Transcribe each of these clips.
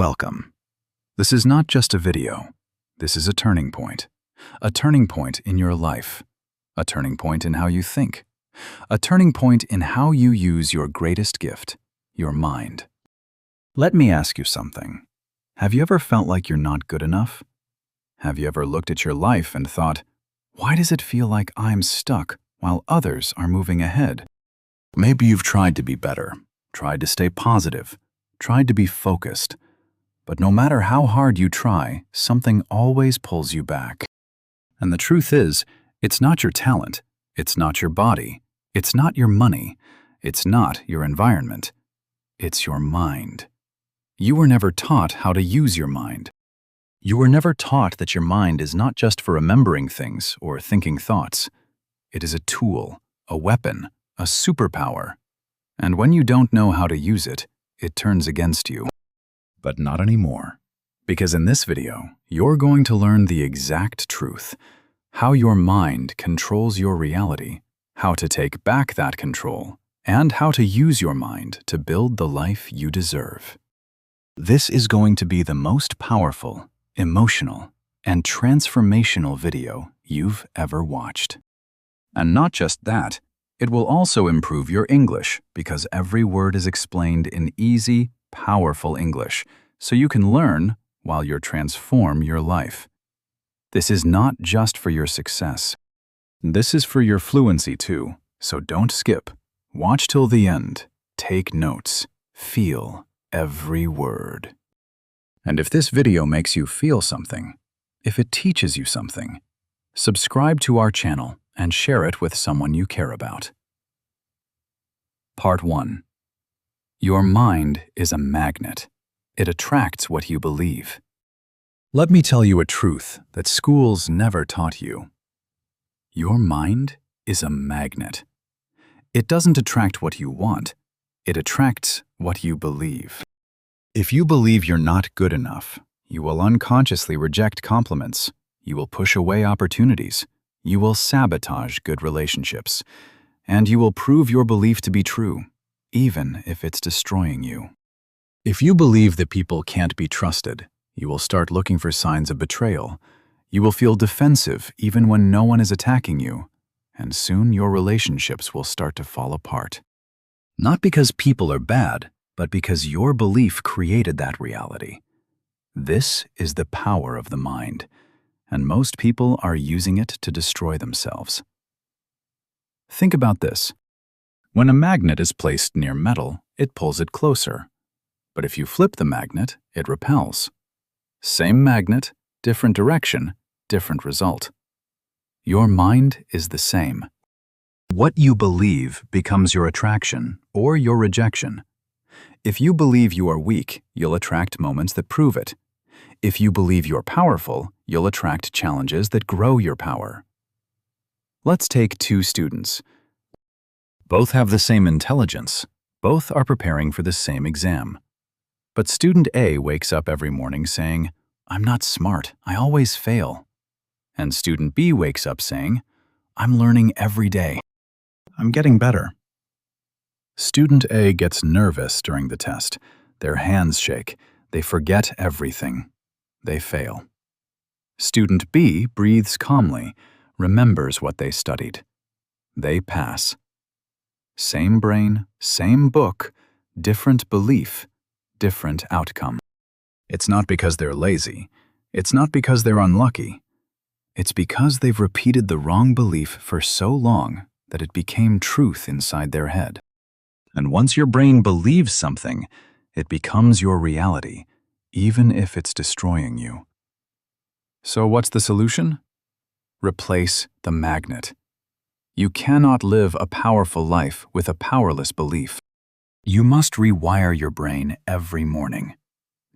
Welcome. This is not just a video. This is a turning point. A turning point in your life. A turning point in how you think. A turning point in how you use your greatest gift, your mind. Let me ask you something. Have you ever felt like you're not good enough? Have you ever looked at your life and thought, why does it feel like I'm stuck while others are moving ahead? Maybe you've tried to be better, tried to stay positive, tried to be focused. But no matter how hard you try, something always pulls you back. And the truth is, it's not your talent, it's not your body, it's not your money, it's not your environment. It's your mind. You were never taught how to use your mind. You were never taught that your mind is not just for remembering things or thinking thoughts. It is a tool, a weapon, a superpower. And when you don't know how to use it, it turns against you. But not anymore. Because in this video, you're going to learn the exact truth. How your mind controls your reality, how to take back that control, and how to use your mind to build the life you deserve. This is going to be the most powerful, emotional, and transformational video you've ever watched. And not just that, it will also improve your English because every word is explained in easy, powerful English, so you can learn while you transform your life. This is not just for your success. This is for your fluency too, so don't skip. Watch till the end. Take notes. Feel every word. And if this video makes you feel something, if it teaches you something, subscribe to our channel and share it with someone you care about. Part 1. Your mind is a magnet. It attracts what you believe. Let me tell you a truth that schools never taught you. Your mind is a magnet. It doesn't attract what you want. It attracts what you believe. If you believe you're not good enough, you will unconsciously reject compliments. You will push away opportunities. You will sabotage good relationships. And you will prove your belief to be true, even if it's destroying you. If you believe that people can't be trusted, you will start looking for signs of betrayal. You will feel defensive even when no one is attacking you, and soon your relationships will start to fall apart. Not because people are bad, but because your belief created that reality. This is the power of the mind, and most people are using it to destroy themselves. Think about this. When a magnet is placed near metal, it pulls it closer. But if you flip the magnet, it repels. Same magnet, different direction, different result. Your mind is the same. What you believe becomes your attraction or your rejection. If you believe you are weak, you'll attract moments that prove it. If you believe you're powerful, you'll attract challenges that grow your power. Let's take two students. Both have the same intelligence. Both are preparing for the same exam. But student A wakes up every morning saying, I'm not smart, I always fail. And student B wakes up saying, I'm learning every day. I'm getting better. Student A gets nervous during the test. Their hands shake. They forget everything. They fail. Student B breathes calmly, remembers what they studied. They pass. Same brain, same book, different belief, different outcome. It's not because they're lazy. It's not because they're unlucky. It's because they've repeated the wrong belief for so long that it became truth inside their head. And once your brain believes something, it becomes your reality, even if it's destroying you. So what's the solution? Replace the magnet. You cannot live a powerful life with a powerless belief. You must rewire your brain every morning.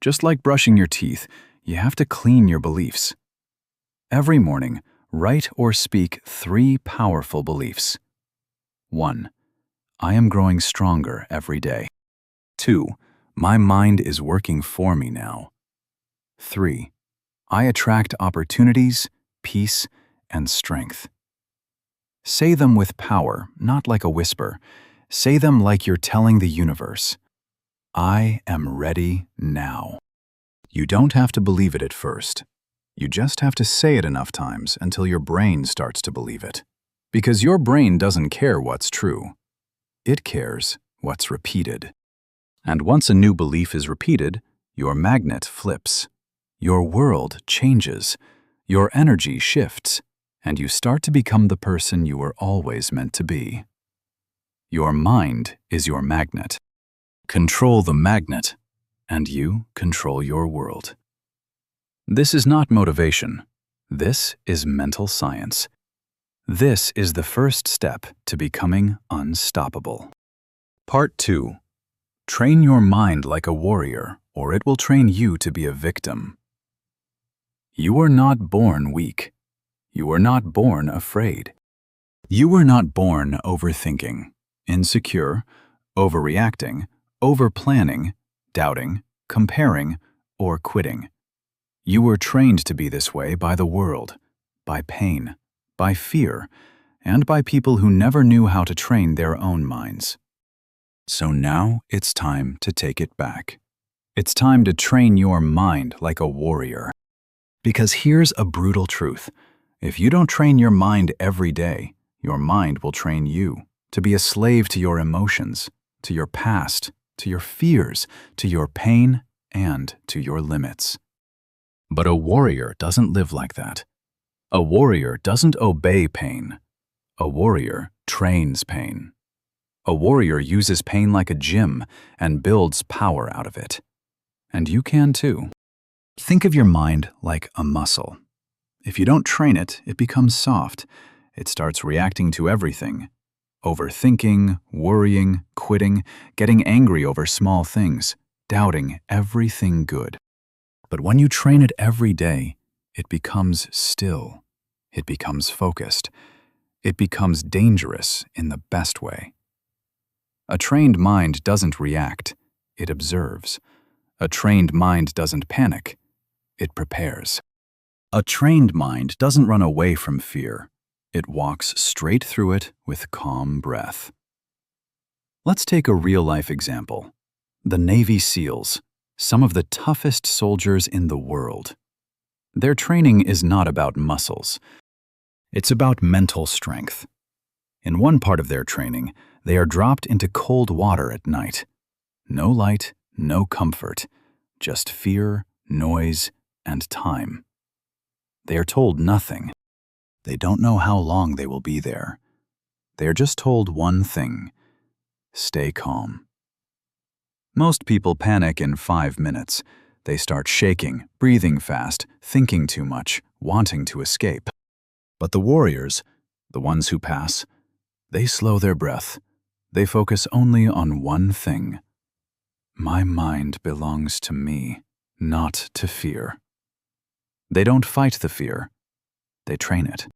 Just like brushing your teeth, you have to clean your beliefs. Every morning, write or speak 3 powerful beliefs. 1. I am growing stronger every day. 2. My mind is working for me now. 3. I attract opportunities, peace, and strength. Say them with power, not like a whisper. Say them like you're telling the universe, I am ready now. You don't have to believe it at first. You just have to say it enough times until your brain starts to believe it. Because your brain doesn't care what's true. It cares what's repeated. And once a new belief is repeated, your magnet flips. Your world changes. Your energy shifts, and you start to become the person you were always meant to be. Your mind is your magnet. Control the magnet, and you control your world. This is not motivation. This is mental science. This is the first step to becoming unstoppable. Part 2. Train your mind like a warrior, or it will train you to be a victim. You were not born weak. You were not born afraid. You were not born overthinking, insecure, overreacting, overplanning, doubting, comparing, or quitting. You were trained to be this way by the world, by pain, by fear, and by people who never knew how to train their own minds. So now it's time to take it back. It's time to train your mind like a warrior. Because here's a brutal truth. If you don't train your mind every day, your mind will train you to be a slave to your emotions, to your past, to your fears, to your pain, and to your limits. But a warrior doesn't live like that. A warrior doesn't obey pain. A warrior trains pain. A warrior uses pain like a gym and builds power out of it. And you can too. Think of your mind like a muscle. If you don't train it, it becomes soft. It starts reacting to everything. Overthinking, worrying, quitting, getting angry over small things, doubting everything good. But when you train it every day, it becomes still. It becomes focused. It becomes dangerous in the best way. A trained mind doesn't react, it observes. A trained mind doesn't panic, it prepares. A trained mind doesn't run away from fear. It walks straight through it with calm breath. Let's take a real-life example. The Navy SEALs, some of the toughest soldiers in the world. Their training is not about muscles. It's about mental strength. In one part of their training, they are dropped into cold water at night. No light, no comfort, just fear, noise, and time. They are told nothing. They don't know how long they will be there. They are just told one thing: stay calm. Most people panic in 5 minutes. They start shaking, breathing fast, thinking too much, wanting to escape. But the warriors, the ones who pass, they slow their breath. They focus only on one thing. My mind belongs to me, not to fear. They don't fight the fear. They train it.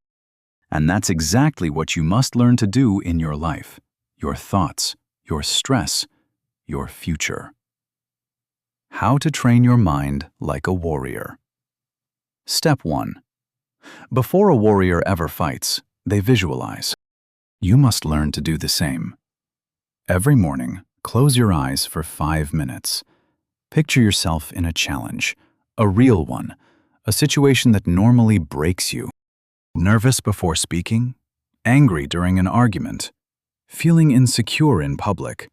And that's exactly what you must learn to do in your life, your thoughts, your stress, your future. How to train your mind like a warrior. Step 1. Before a warrior ever fights, they visualize. You must learn to do the same. Every morning, close your eyes for 5 minutes. Picture yourself in a challenge, a real one, a situation that normally breaks you. Nervous before speaking, angry during an argument, feeling insecure in public,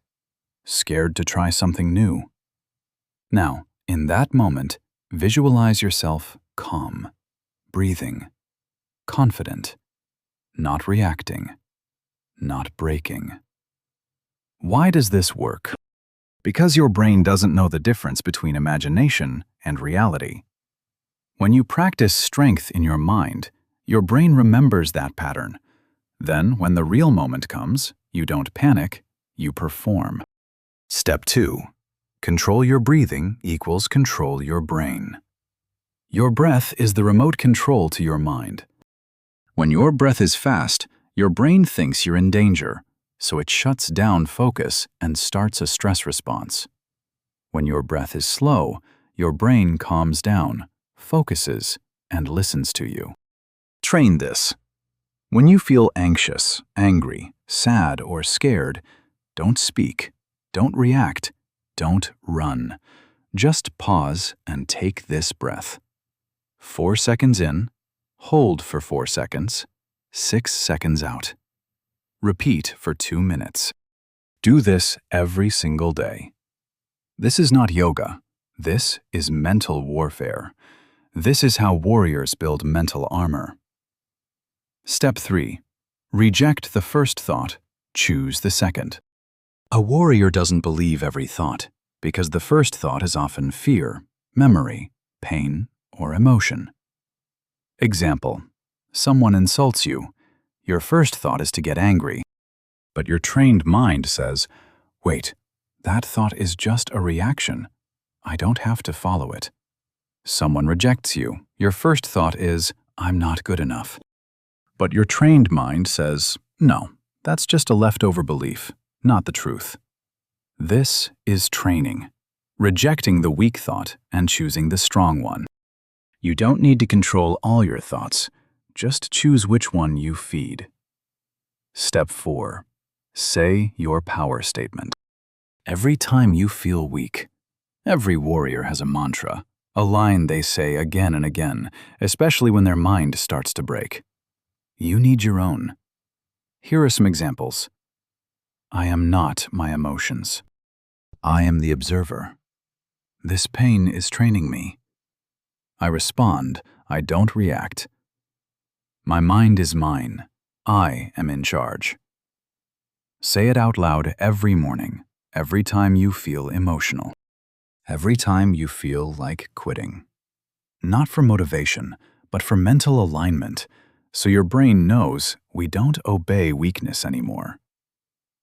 scared to try something new. Now, in that moment, visualize yourself calm, breathing, confident, not reacting, not breaking. Why does this work? Because your brain doesn't know the difference between imagination and reality. When you practice strength in your mind, your brain remembers that pattern. Then, when the real moment comes, you don't panic, you perform. Step 2. Control your breathing equals control your brain. Your breath is the remote control to your mind. When your breath is fast, your brain thinks you're in danger, so it shuts down focus and starts a stress response. When your breath is slow, your brain calms down, focuses, and listens to you. Train this. When you feel anxious, angry, sad, or scared, don't speak, don't react, don't run. Just pause and take this breath. 4 seconds in, hold for 4 seconds, 6 seconds out. Repeat for 2 minutes. Do this every single day. This is not yoga. This is mental warfare. This is how warriors build mental armor. Step 3. Reject the first thought. Choose the second. A warrior doesn't believe every thought, because the first thought is often fear, memory, pain, or emotion. Example: someone insults you. Your first thought is to get angry. But your trained mind says, wait, that thought is just a reaction. I don't have to follow it. Someone rejects you. Your first thought is, I'm not good enough. But your trained mind says, no, that's just a leftover belief, not the truth. This is training, rejecting the weak thought and choosing the strong one. You don't need to control all your thoughts, just choose which one you feed. Step 4. Say your power statement. Every time you feel weak, every warrior has a mantra, a line they say again and again, especially when their mind starts to break. You need your own. Here are some examples. I am not my emotions. I am the observer. This pain is training me. I respond, I don't react. My mind is mine. I am in charge. Say it out loud every morning, every time you feel emotional, every time you feel like quitting. Not for motivation, but for mental alignment, so your brain knows we don't obey weakness anymore.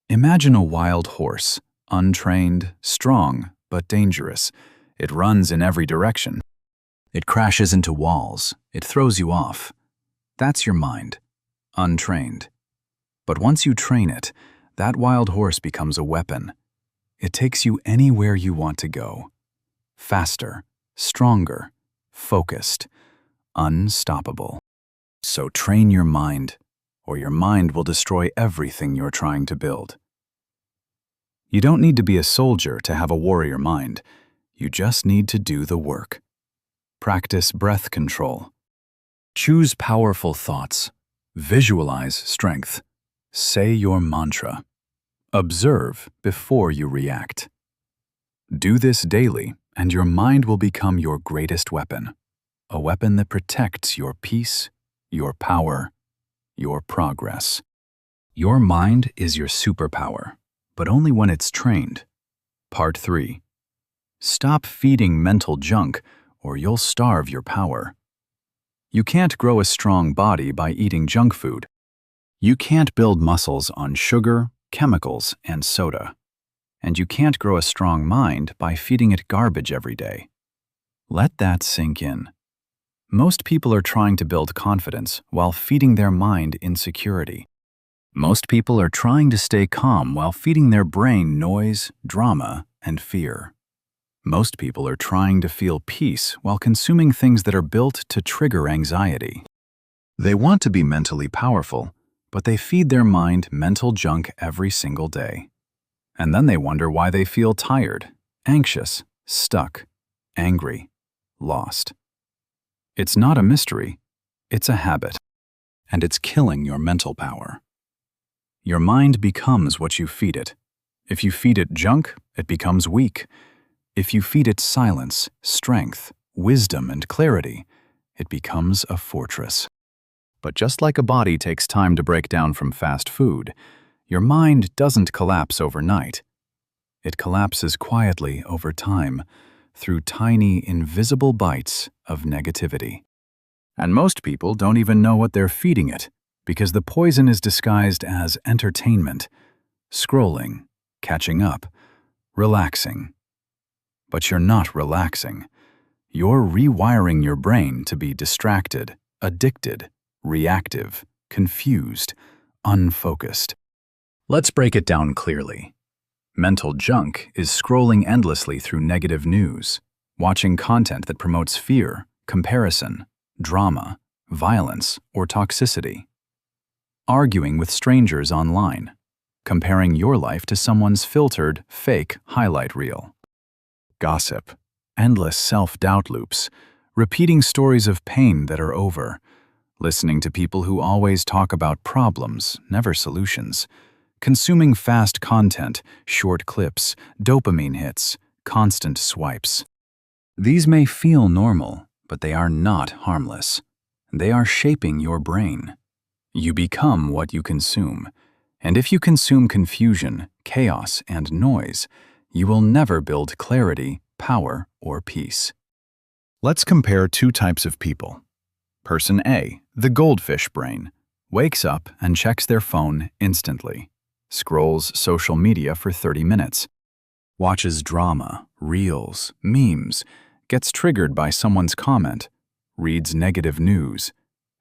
Imagine a wild horse, untrained, strong, but dangerous. It runs in every direction. It crashes into walls. It throws you off. That's your mind, untrained. But once you train it, that wild horse becomes a weapon. It takes you anywhere you want to go. Faster, stronger, focused, unstoppable. So train your mind, or your mind will destroy everything you're trying to build. You don't need to be a soldier to have a warrior mind. You just need to do the work. Practice breath control. Choose powerful thoughts. Visualize strength. Say your mantra. Observe before you react. Do this daily, and your mind will become your greatest weapon. A weapon that protects your peace, your power, your progress. Your mind is your superpower, but only when it's trained. Part 3. Stop feeding mental junk, or you'll starve your power. You can't grow a strong body by eating junk food. You can't build muscles on sugar, chemicals, and soda. And you can't grow a strong mind by feeding it garbage every day. Let that sink in. Most people are trying to build confidence while feeding their mind insecurity. Most people are trying to stay calm while feeding their brain noise, drama, and fear. Most people are trying to feel peace while consuming things that are built to trigger anxiety. They want to be mentally powerful, but they feed their mind mental junk every single day. And then they wonder why they feel tired, anxious, stuck, angry, lost. It's not a mystery, it's a habit, and it's killing your mental power. Your mind becomes what you feed it. If you feed it junk, it becomes weak. If you feed it silence, strength, wisdom, and clarity, it becomes a fortress. But just like a body takes time to break down from fast food, your mind doesn't collapse overnight. It collapses quietly over time, through tiny, invisible bites of negativity. And most people don't even know what they're feeding it, because the poison is disguised as entertainment, scrolling, catching up, relaxing. But you're not relaxing. You're rewiring your brain to be distracted, addicted, reactive, confused, unfocused. Let's break it down clearly. Mental junk is scrolling endlessly through negative news, watching content that promotes fear, comparison, drama, violence, or toxicity. Arguing with strangers online, comparing your life to someone's filtered, fake highlight reel. Gossip, endless self-doubt loops, repeating stories of pain that are over, listening to people who always talk about problems, never solutions, consuming fast content, short clips, dopamine hits, constant swipes. These may feel normal, but they are not harmless. They are shaping your brain. You become what you consume, and if you consume confusion, chaos, and noise, you will never build clarity, power, or peace. Let's compare two types of people. Person A, the goldfish brain, wakes up and checks their phone instantly, scrolls social media for 30 minutes, watches drama, reels, memes, gets triggered by someone's comment, reads negative news,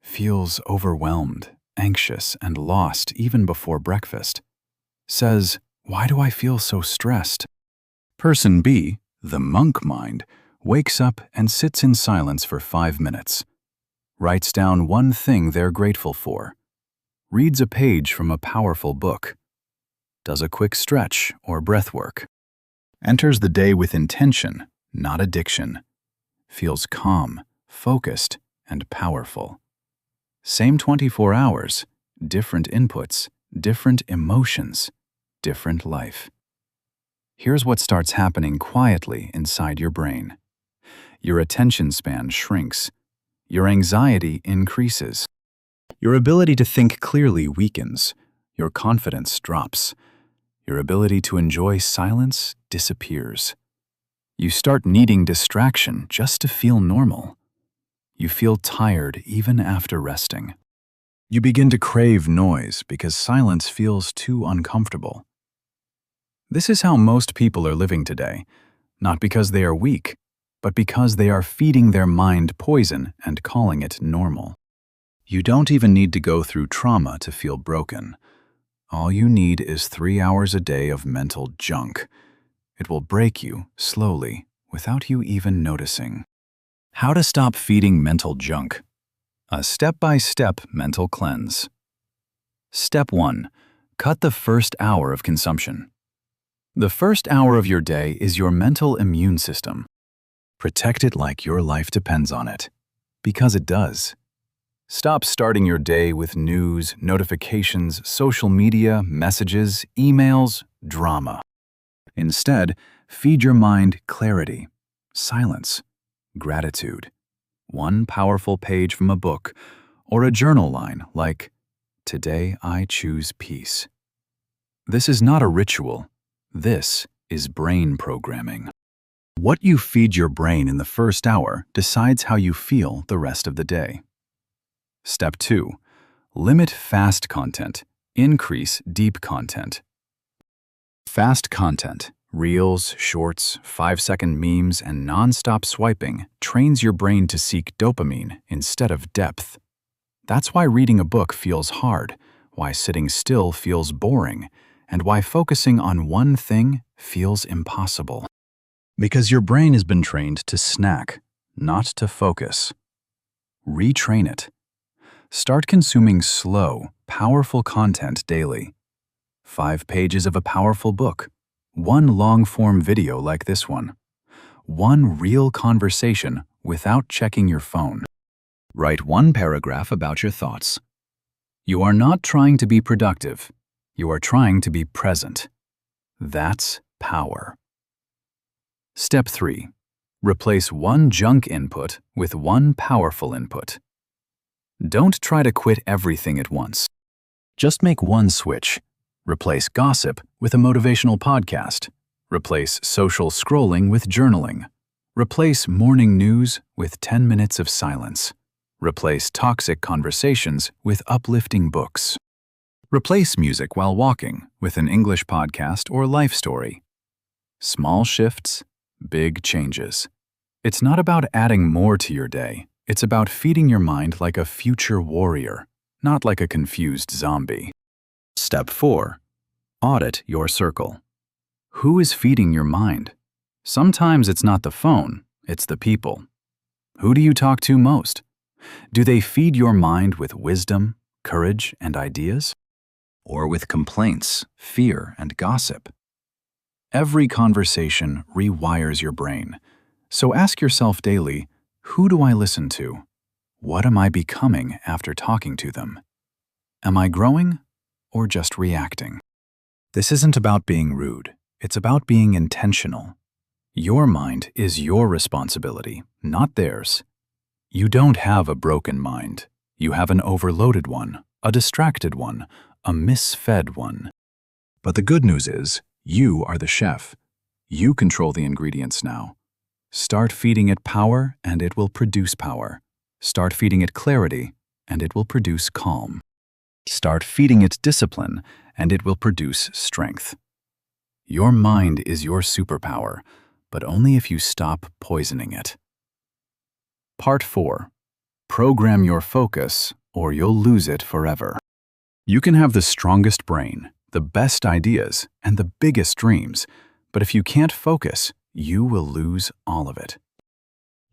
feels overwhelmed, anxious, and lost even before breakfast, says, "Why do I feel so stressed?" Person B, the monk mind, wakes up and sits in silence for 5 minutes, writes down one thing they're grateful for, reads a page from a powerful book, does a quick stretch or breath work, enters the day with intention, not addiction, feels calm, focused, and powerful. Same 24 hours, different inputs, different emotions, different life. Here's what starts happening quietly inside your brain. Your attention span shrinks. Your anxiety increases. Your ability to think clearly weakens. Your confidence drops. Your ability to enjoy silence disappears. You start needing distraction just to feel normal. You feel tired even after resting. You begin to crave noise because silence feels too uncomfortable. This is how most people are living today, not because they are weak, but because they are feeding their mind poison and calling it normal. You don't even need to go through trauma to feel broken. All you need is 3 hours a day of mental junk. It will break you, slowly, without you even noticing. How to stop feeding mental junk. A step-by-step mental cleanse. Step 1. Cut the first hour of consumption. The first hour of your day is your mental immune system. Protect it like your life depends on it, because it does. Stop starting your day with news, notifications, social media, messages, emails, drama. Instead, feed your mind clarity, silence, gratitude, one powerful page from a book, or a journal line like, "Today I choose peace." This is not a ritual. This is brain programming. What you feed your brain in the first hour decides how you feel the rest of the day. Step 2. Limit fast content. Increase deep content. Fast content, reels, shorts, 5-second memes, and non-stop swiping trains your brain to seek dopamine instead of depth. That's why reading a book feels hard, why sitting still feels boring, and why focusing on one thing feels impossible. Because your brain has been trained to snack, not to focus. Retrain it. Start consuming slow, powerful content daily. 5 pages of a powerful book, 1 long-form video like this one, 1 real conversation without checking your phone. Write 1 paragraph about your thoughts. You are not trying to be productive. You are trying to be present. That's power. Step 3. Replace 1 junk input with 1 powerful input. Don't try to quit everything at once. Just make 1 switch. Replace gossip with a motivational podcast. Replace social scrolling with journaling. Replace morning news with 10 minutes of silence. Replace toxic conversations with uplifting books. Replace music while walking with an English podcast or life story. Small shifts, big changes. It's not about adding more to your day. It's about feeding your mind like a future warrior, not like a confused zombie. Step 4. Audit your circle. Who is feeding your mind? Sometimes it's not the phone, it's the people. Who do you talk to most? Do they feed your mind with wisdom, courage, and ideas? Or with complaints, fear, and gossip? Every conversation rewires your brain, So ask yourself daily, who do I listen to? What am I becoming after talking to them? Am I growing or just reacting? This isn't about being rude. It's about being intentional. Your mind is your responsibility, not theirs. You don't have a broken mind. You have an overloaded one, a distracted one, a misfed one. But the good news is, you are the chef. You control the ingredients now. Start feeding it power, and it will produce power. Start feeding it clarity, and it will produce calm. Start feeding it discipline, and it will produce strength. Your mind is your superpower, but only if you stop poisoning it. Part 4. Program your focus, or you'll lose it forever. You can have the strongest brain, the best ideas, and the biggest dreams, but if you can't focus, you will lose all of it.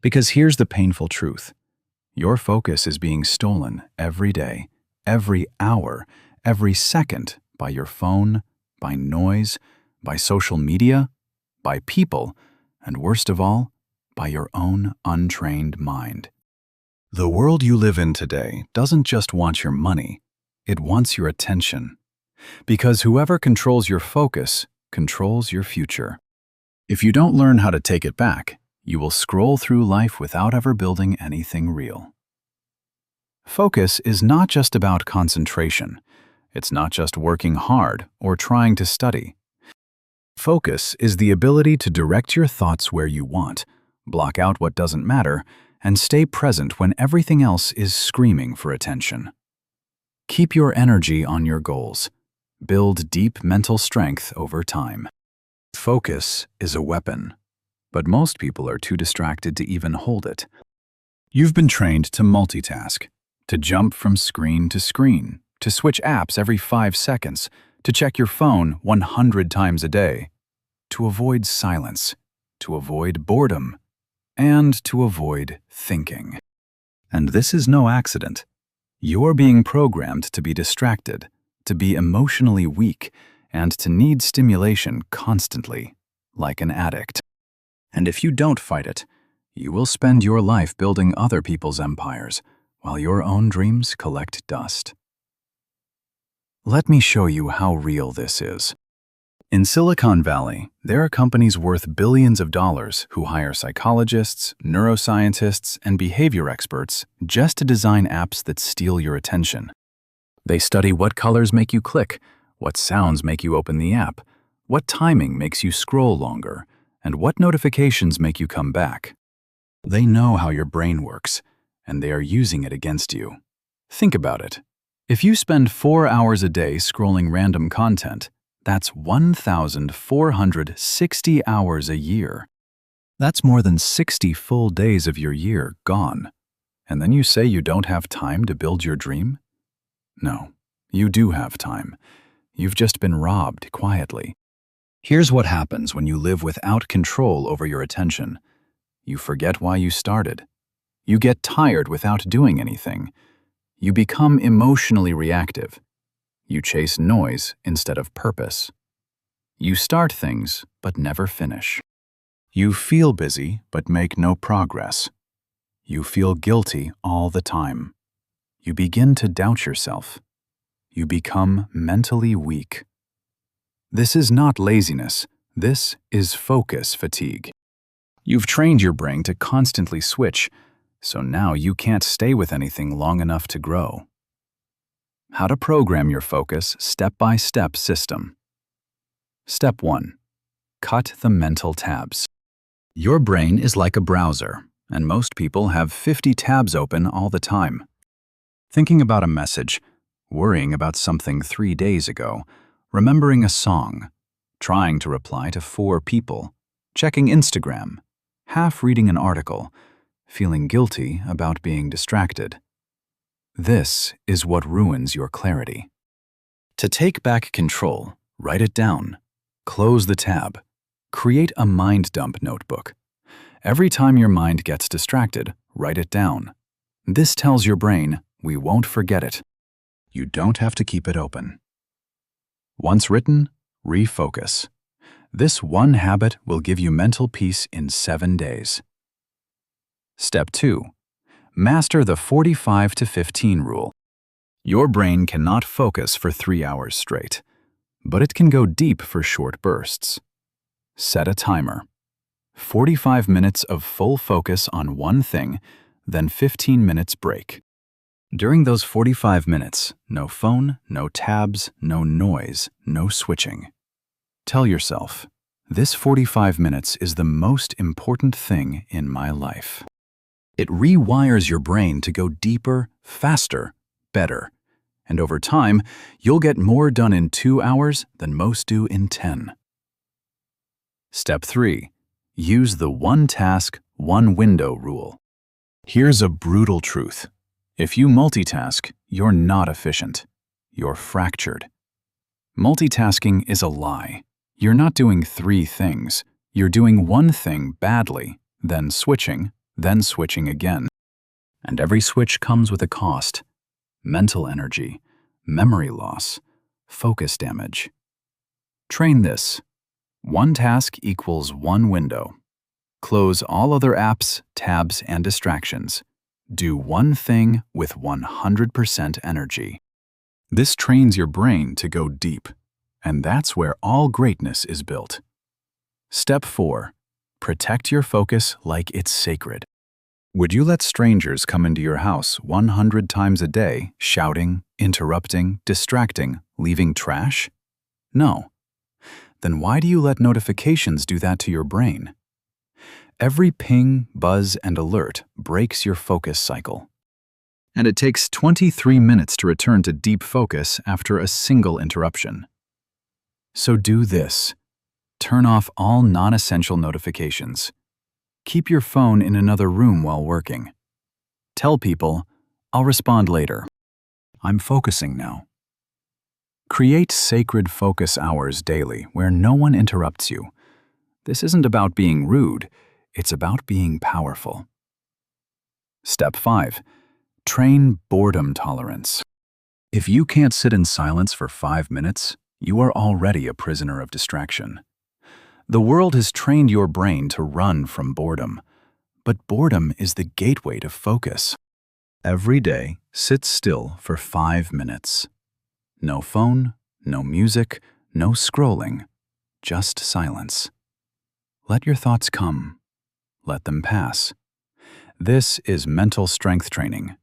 Because here's the painful truth. Your focus is being stolen every day, every hour, every second by your phone, by noise, by social media, by people, and worst of all, by your own untrained mind. The world you live in today doesn't just want your money, it wants your attention. Because whoever controls your focus controls your future. If you don't learn how to take it back, you will scroll through life without ever building anything real. Focus is not just about concentration. It's not just working hard or trying to study. Focus is the ability to direct your thoughts where you want, block out what doesn't matter, and stay present when everything else is screaming for attention. Keep your energy on your goals. Build deep mental strength over time. Focus is a weapon, but most people are too distracted to even hold it. You've been trained to multitask, to jump from screen to screen, to switch apps every 5 seconds, to check your phone 100 times a day, to avoid silence, to avoid boredom, and to avoid thinking. And this is no accident. You're being programmed to be distracted, to be emotionally weak, and to need stimulation constantly, like an addict. And if you don't fight it, you will spend your life building other people's empires, while your own dreams collect dust. Let me show you how real this is. In Silicon Valley, there are companies worth billions of dollars who hire psychologists, neuroscientists, and behavior experts just to design apps that steal your attention. They study what colors make you click, what sounds make you open the app, what timing makes you scroll longer, and what notifications make you come back. They know how your brain works, and they are using it against you. Think about it. If you spend 4 hours a day scrolling random content, that's 1,460 hours a year. That's more than 60 full days of your year gone. And then you say you don't have time to build your dream? No, you do have time. You've just been robbed quietly. Here's what happens when you live without control over your attention. You forget why you started. You get tired without doing anything. You become emotionally reactive. You chase noise instead of purpose. You start things but never finish. You feel busy but make no progress. You feel guilty all the time. You begin to doubt yourself. You become mentally weak. This is not laziness. This is focus fatigue. You've trained your brain to constantly switch, so now you can't stay with anything long enough to grow. How to program your focus step-by-step system. Step 1. Cut the mental tabs. Your brain is like a browser, and most people have 50 tabs open all the time. Thinking about a message, worrying about something 3 days ago, remembering a song, trying to reply to 4 people, checking Instagram, half reading an article, feeling guilty about being distracted. This is what ruins your clarity. To take back control, write it down. Close the tab. Create a mind dump notebook. Every time your mind gets distracted, write it down. This tells your brain, we won't forget it. You don't have to keep it open. Once written, refocus. This one habit will give you mental peace in 7 days. Step 2. Master the 45 to 15 rule. Your brain cannot focus for 3 hours straight, but it can go deep for short bursts. Set a timer. 45 minutes of full focus on one thing, then 15 minutes break. During those 45 minutes, no phone, no tabs, no noise, no switching. Tell yourself, this 45 minutes is the most important thing in my life. It rewires your brain to go deeper, faster, better. And over time, you'll get more done in 2 hours than most do in 10. Step 3. Use the one task, one window rule. Here's a brutal truth. If you multitask, you're not efficient. You're fractured. Multitasking is a lie. You're not doing 3 things. You're doing one thing badly, then switching again. And every switch comes with a cost. Mental energy, memory loss, focus damage. Train this. One task equals one window. Close all other apps, tabs, and distractions. Do one thing with 100% energy. This trains your brain to go deep, and that's where all greatness is built. Step 4. Protect your focus like it's sacred. Would you let strangers come into your house 100 times a day, shouting, interrupting, distracting, leaving trash? No. Then why do you let notifications do that to your brain? Every ping, buzz, and alert breaks your focus cycle. And it takes 23 minutes to return to deep focus after a single interruption. So do this. Turn off all non-essential notifications. Keep your phone in another room while working. Tell people, I'll respond later. I'm focusing now. Create sacred focus hours daily where no one interrupts you. This isn't about being rude, it's about being powerful. Step 5. Train boredom tolerance. If you can't sit in silence for 5 minutes, you are already a prisoner of distraction. The world has trained your brain to run from boredom, but boredom is the gateway to focus. Every day, sit still for 5 minutes. No phone, no music, no scrolling, just silence. Let your thoughts come. Let them pass. This is mental strength training.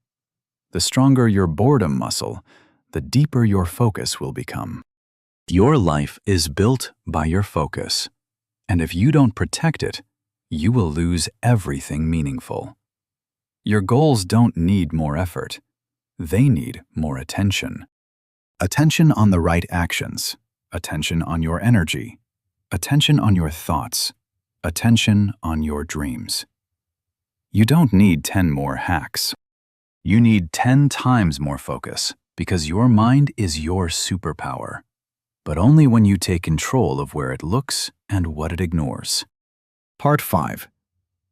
The stronger your boredom muscle, the deeper your focus will become. Your life is built by your focus, and if you don't protect it, you will lose everything meaningful. Your goals don't need more effort. They need more attention. Attention on the right actions, attention on your energy, attention on your thoughts, attention on your dreams. You don't need 10 more hacks. You need 10 times more focus because your mind is your superpower, but only when you take control of where it looks and what it ignores. Part 5.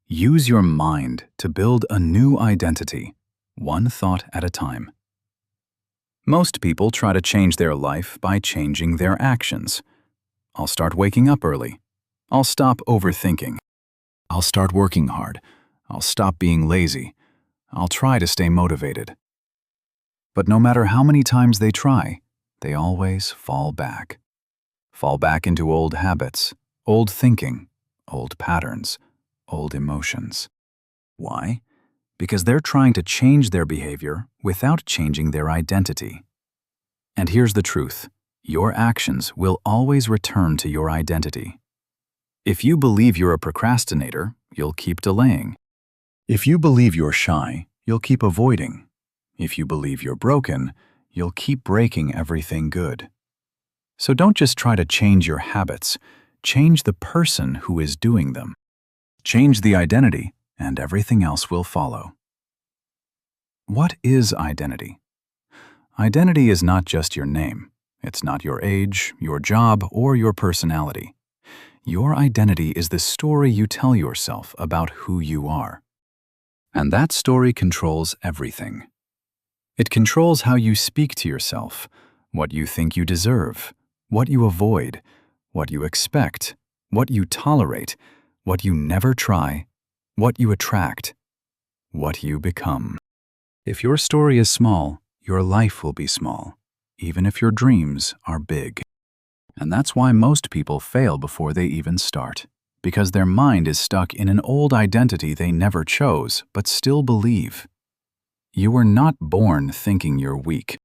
Use your mind to build a new identity, one thought at a time. Most people try to change their life by changing their actions. I'll start waking up early. I'll stop overthinking. I'll start working hard. I'll stop being lazy. I'll try to stay motivated. But no matter how many times they try, they always fall back. Fall back into old habits, old thinking, old patterns, old emotions. Why? Because they're trying to change their behavior without changing their identity. And here's the truth. Your actions will always return to your identity. If you believe you're a procrastinator, you'll keep delaying. If you believe you're shy, you'll keep avoiding. If you believe you're broken, you'll keep breaking everything good. So don't just try to change your habits, change the person who is doing them. Change the identity, and everything else will follow. What is identity? Identity is not just your name. It's not your age, your job, or your personality. Your identity is the story you tell yourself about who you are. And that story controls everything. It controls how you speak to yourself, what you think you deserve, what you avoid, what you expect, what you tolerate, what you never try, what you attract, what you become. If your story is small, your life will be small, even if your dreams are big. And that's why most people fail before they even start, because their mind is stuck in an old identity they never chose but still believe. You were not born thinking you're weak.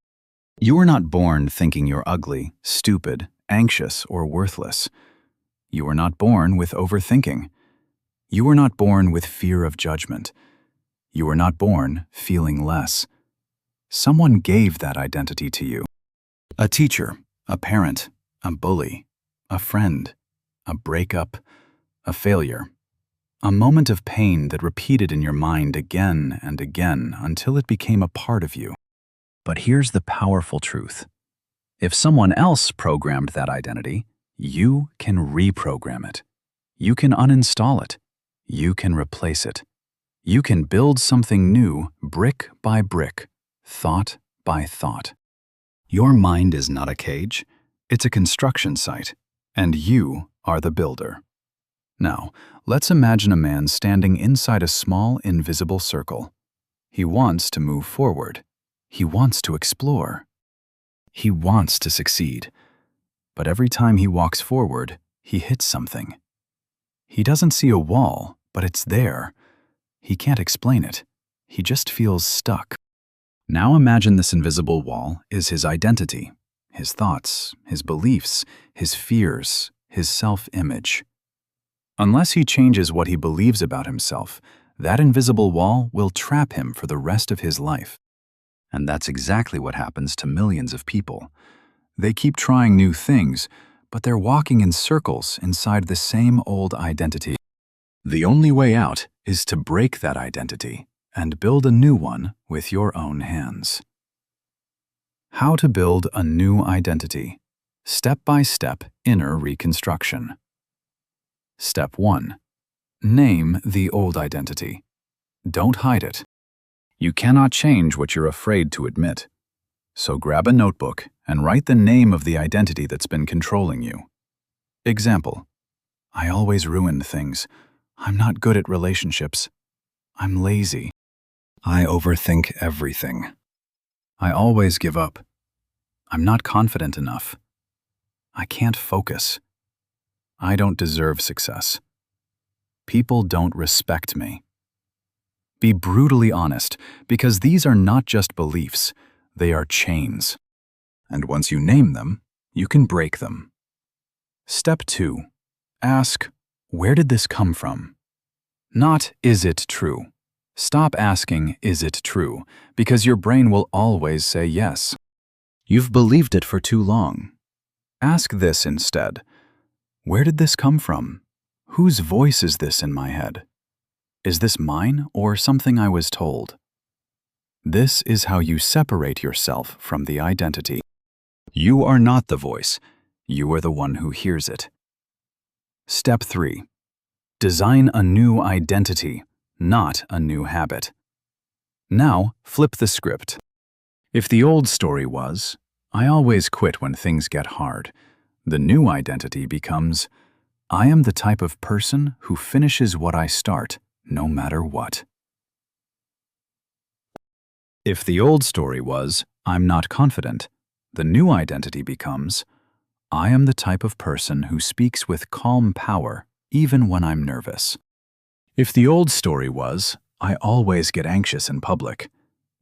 You were not born thinking you're ugly, stupid, anxious, or worthless. You were not born with overthinking. You were not born with fear of judgment. You were not born feeling less. Someone gave that identity to you. A teacher, a parent, a bully, a friend, a breakup, a failure. A moment of pain that repeated in your mind again and again until it became a part of you. But here's the powerful truth. If someone else programmed that identity, you can reprogram it. You can uninstall it. You can replace it. You can build something new brick by brick, thought by thought. Your mind is not a cage. It's a construction site, and you are the builder. Now, let's imagine a man standing inside a small, invisible circle. He wants to move forward. He wants to explore. He wants to succeed. But every time he walks forward, he hits something. He doesn't see a wall, but it's there. He can't explain it. He just feels stuck. Now imagine this invisible wall is his identity, his thoughts, his beliefs, his fears, his self-image. Unless he changes what he believes about himself, that invisible wall will trap him for the rest of his life. And that's exactly what happens to millions of people. They keep trying new things, but they're walking in circles inside the same old identity. The only way out is to break that identity and build a new one with your own hands. How to build a new identity. Step-by-step inner reconstruction. Step 1. Name the old identity. Don't hide it. You cannot change what you're afraid to admit. So grab a notebook and write the name of the identity that's been controlling you. Example: I always ruin things. I'm not good at relationships. I'm lazy. I overthink everything. I always give up. I'm not confident enough. I can't focus. I don't deserve success. People don't respect me. Be brutally honest, because these are not just beliefs, they are chains. And once you name them, you can break them. Step 2. Ask, where did this come from? Not, is it true? Stop asking, is it true? Because your brain will always say yes. You've believed it for too long. Ask this instead. Where did this come from? Whose voice is this in my head? Is this mine or something I was told? This is how you separate yourself from the identity. You are not the voice. You are the one who hears it. Step 3. Design a new identity, not a new habit. Now, flip the script. If the old story was, I always quit when things get hard, the new identity becomes, I am the type of person who finishes what I start, no matter what. If the old story was, I'm not confident, the new identity becomes, I am the type of person who speaks with calm power, even when I'm nervous. If the old story was, I always get anxious in public,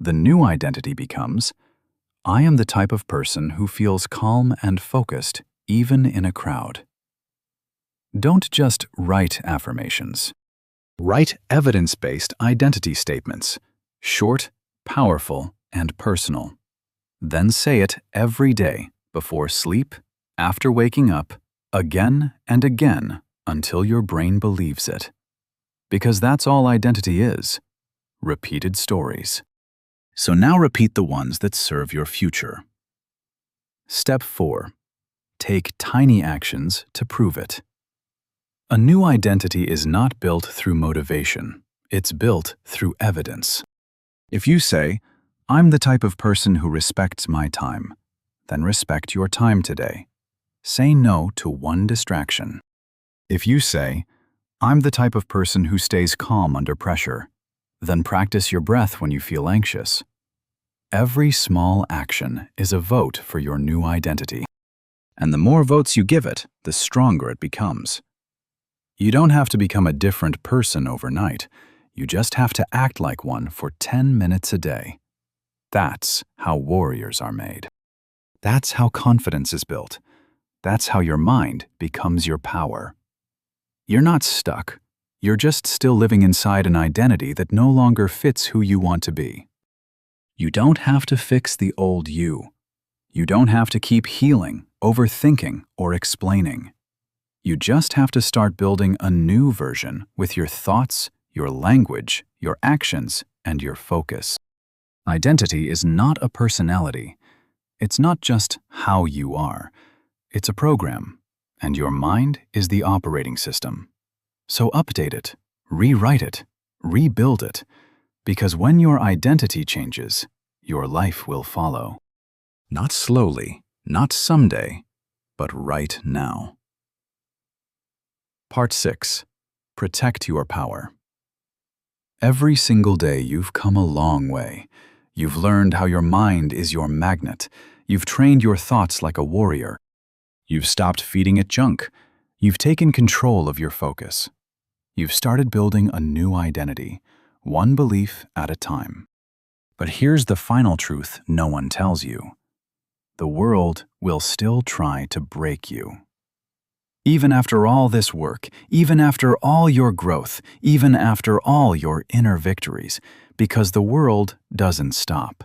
the new identity becomes, I am the type of person who feels calm and focused, even in a crowd. Don't just write affirmations. Write evidence-based identity statements, short, powerful, and personal. Then say it every day, before sleep, after waking up, again and again, until your brain believes it. Because that's all identity is, repeated stories. So now repeat the ones that serve your future. Step 4. Take tiny actions to prove it. A new identity is not built through motivation. It's built through evidence. If you say, I'm the type of person who respects my time, then respect your time today. Say no to one distraction. If you say, I'm the type of person who stays calm under pressure, Then practice your breath when you feel anxious. Every small action is a vote for your new identity. And the more votes you give it, the stronger it becomes. You don't have to become a different person overnight. You just have to act like one for 10 minutes a day. That's how warriors are made. That's how confidence is built. That's how your mind becomes your power. You're not stuck. You're just still living inside an identity that no longer fits who you want to be. You don't have to fix the old you. You don't have to keep healing, overthinking, or explaining. You just have to start building a new version with your thoughts, your language, your actions, and your focus. Identity is not a personality. It's not just how you are. It's a program, and your mind is the operating system. So update it, rewrite it, rebuild it, because when your identity changes, your life will follow. Not slowly, not someday, but right now. Part 6. Protect your power. Every single day you've come a long way. You've learned how your mind is your magnet. You've trained your thoughts like a warrior. You've stopped feeding it junk. You've taken control of your focus. You've started building a new identity, one belief at a time. But here's the final truth no one tells you. The world will still try to break you. Even after all this work, even after all your growth, even after all your inner victories, because the world doesn't stop.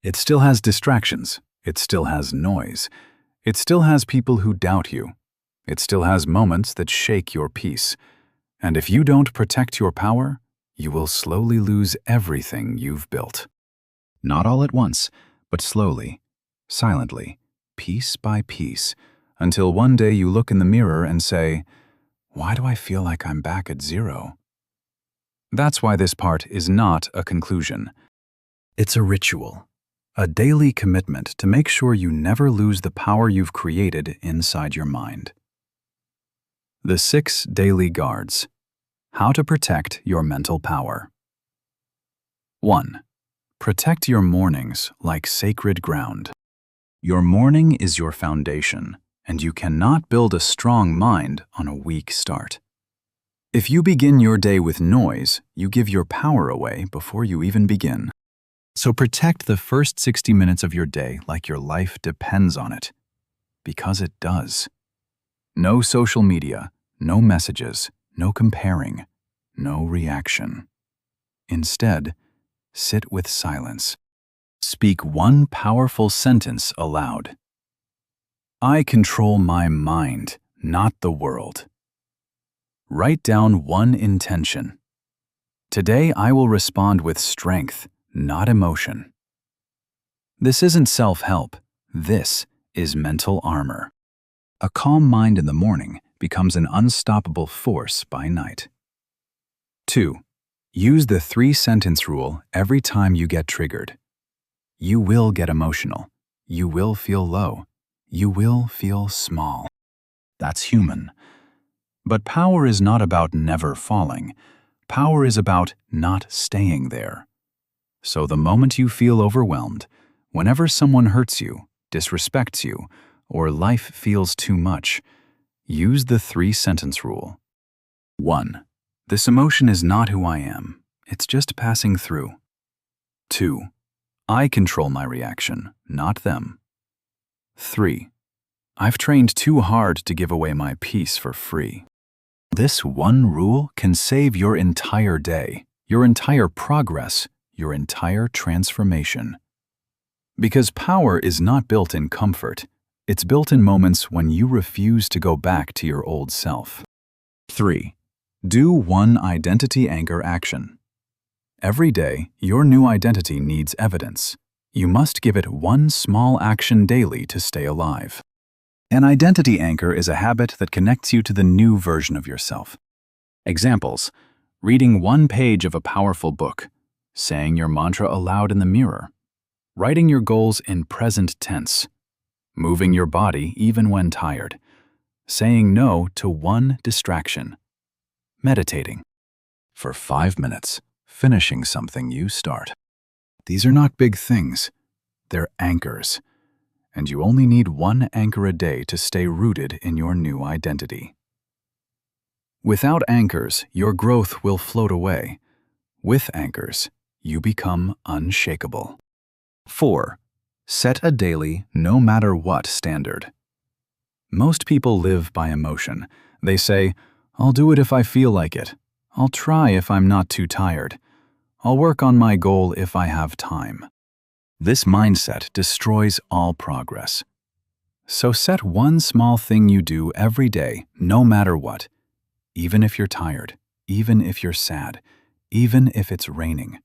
It still has distractions. It still has noise. It still has people who doubt you. It still has moments that shake your peace. And if you don't protect your power, you will slowly lose everything you've built. Not all at once, but slowly, silently, piece by piece, until one day you look in the mirror and say, "Why do I feel like I'm back at zero?" That's why this part is not a conclusion. It's a ritual, a daily commitment to make sure you never lose the power you've created inside your mind. The 6 daily guards. How to protect your mental power. 1. Protect your mornings like sacred ground. Your morning is your foundation, and you cannot build a strong mind on a weak start. If you begin your day with noise, you give your power away before you even begin. So protect the first 60 minutes of your day like your life depends on it. Because it does. No social media, no messages, no comparing, no reaction. Instead, sit with silence. Speak one powerful sentence aloud. I control my mind, not the world. Write down one intention. Today I will respond with strength, not emotion. This isn't self-help. This is mental armor. A calm mind in the morning becomes an unstoppable force by night. 2. Use the 3-sentence rule every time you get triggered. You will get emotional. You will feel low. You will feel small. That's human. But power is not about never falling. Power is about not staying there. So the moment you feel overwhelmed, whenever someone hurts you, disrespects you, or life feels too much, use the 3-sentence rule. 1. This emotion is not who I am. It's just passing through. 2. I control my reaction, not them. 3. I've trained too hard to give away my peace for free. This one rule can save your entire day, your entire progress, your entire transformation. Because power is not built in comfort. It's built in moments when you refuse to go back to your old self. 3. Do one identity anchor action. Every day, your new identity needs evidence. You must give it one small action daily to stay alive. An identity anchor is a habit that connects you to the new version of yourself. Examples: reading one page of a powerful book, saying your mantra aloud in the mirror, writing your goals in present tense, moving your body even when tired, saying no to one distraction, meditating for 5 minutes, finishing something you start. These are not big things. They're anchors. And you only need one anchor a day to stay rooted in your new identity. Without anchors, your growth will float away. With anchors, you become unshakable. 4. Set a daily, no matter what standard. Most people live by emotion. They say, I'll do it if I feel like it. I'll try if I'm not too tired. I'll work on my goal if I have time. This mindset destroys all progress. So set one small thing you do every day, no matter what. Even if you're tired, even if you're sad, even if it's raining,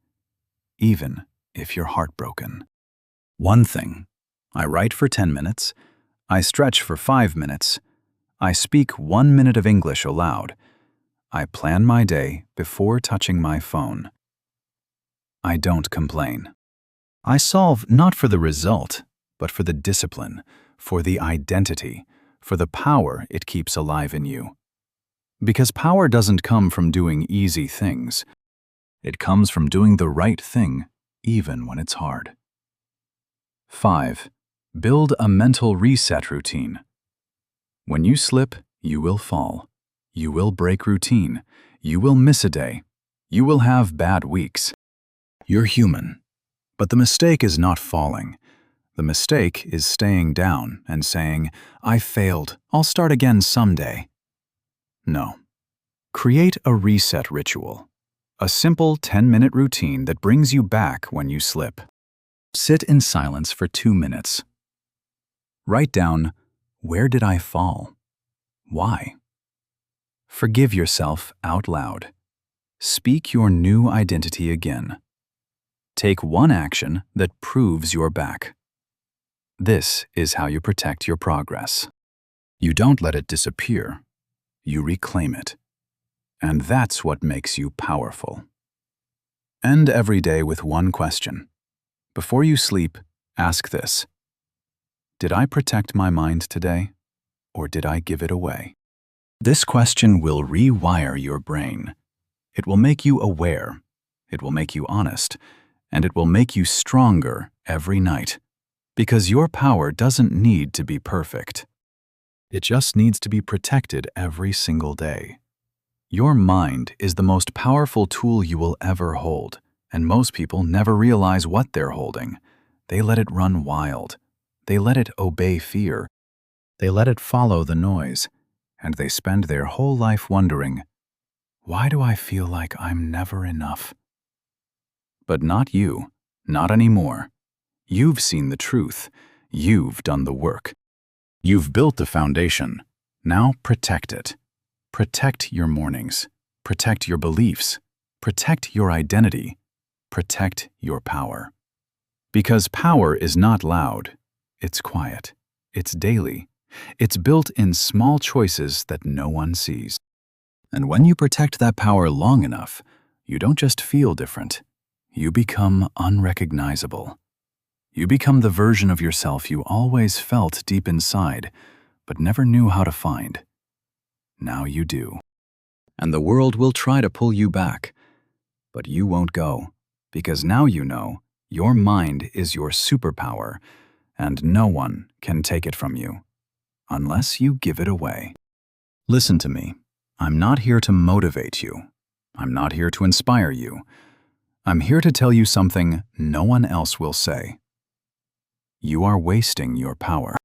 even if you're heartbroken. One thing. I write for 10 minutes. I stretch for 5 minutes. I speak 1 minute of English aloud. I plan my day before touching my phone. I don't complain. I solve not for the result, but for the discipline, for the identity, for the power it keeps alive in you. Because power doesn't come from doing easy things. It comes from doing the right thing, even when it's hard. 5. Build a mental reset routine. When you slip, you will fall. You will break routine. You will miss a day. You will have bad weeks. You're human. But the mistake is not falling. The mistake is staying down and saying, I failed. I'll start again someday. No. Create a reset ritual. A simple 10-minute routine that brings you back when you slip. Sit in silence for 2 minutes. Write down, where did I fall? Why? Forgive yourself out loud. Speak your new identity again. Take one action that proves you're back. This is how you protect your progress. You don't let it disappear. You reclaim it. And that's what makes you powerful. End every day with one question. Before you sleep, ask this. Did I protect my mind today, or did I give it away? This question will rewire your brain. It will make you aware. It will make you honest. And it will make you stronger every night. Because your power doesn't need to be perfect. It just needs to be protected every single day. Your mind is the most powerful tool you will ever hold, and most people never realize what they're holding. They let it run wild. They let it obey fear. They let it follow the noise, and they spend their whole life wondering, why do I feel like I'm never enough? But not you, not anymore. You've seen the truth. You've done the work. You've built the foundation. Now protect it. Protect your mornings. Protect your beliefs. Protect your identity. Protect your power. Because power is not loud. It's quiet. It's daily. It's built in small choices that no one sees. And when you protect that power long enough, you don't just feel different. You become unrecognizable. You become the version of yourself you always felt deep inside, but never knew how to find. Now you do. And the world will try to pull you back. But you won't go, because now you know your mind is your superpower, and no one can take it from you, unless you give it away. Listen to me. I'm not here to motivate you. I'm not here to inspire you. I'm here to tell you something no one else will say. You are wasting your power.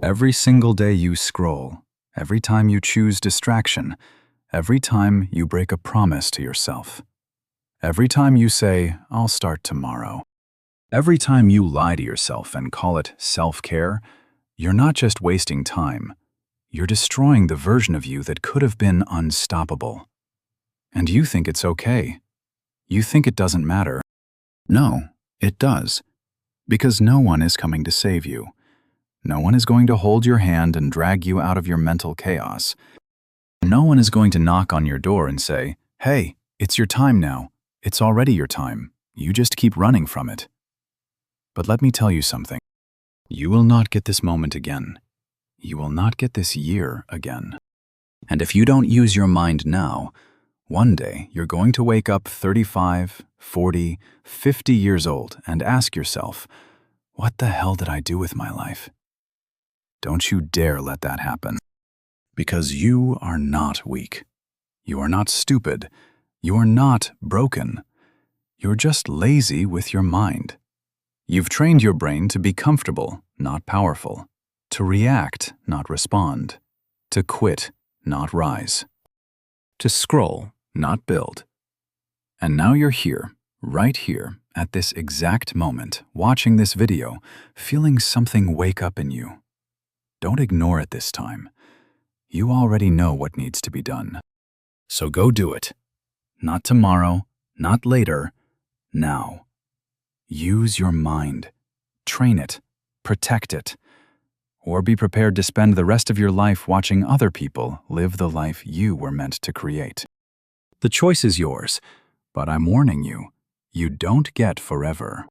Every single day you scroll, every time you choose distraction, every time you break a promise to yourself, every time you say, I'll start tomorrow, every time you lie to yourself and call it self-care, you're not just wasting time, you're destroying the version of you that could have been unstoppable. And you think it's okay. You think it doesn't matter. No, it does. Because no one is coming to save you. No one is going to hold your hand and drag you out of your mental chaos. No one is going to knock on your door and say, hey, it's your time now. It's already your time. You just keep running from it. But let me tell you something. You will not get this moment again. You will not get this year again. And if you don't use your mind now, One day, you're going to wake up 35, 40, 50 years old and ask yourself, what the hell did I do with my life? Don't you dare let that happen. Because you are not weak. You are not stupid. You are not broken. You're just lazy with your mind. You've trained your brain to be comfortable, not powerful. To react, not respond. To quit, not rise. To scroll, not build. And now you're here, right here, at this exact moment, watching this video, feeling something wake up in you. Don't ignore it this time. You already know what needs to be done. So go do it. Not tomorrow, not later, now. Use your mind. Train it. Protect it. Or be prepared to spend the rest of your life watching other people live the life you were meant to create. The choice is yours, but I'm warning you, you don't get forever.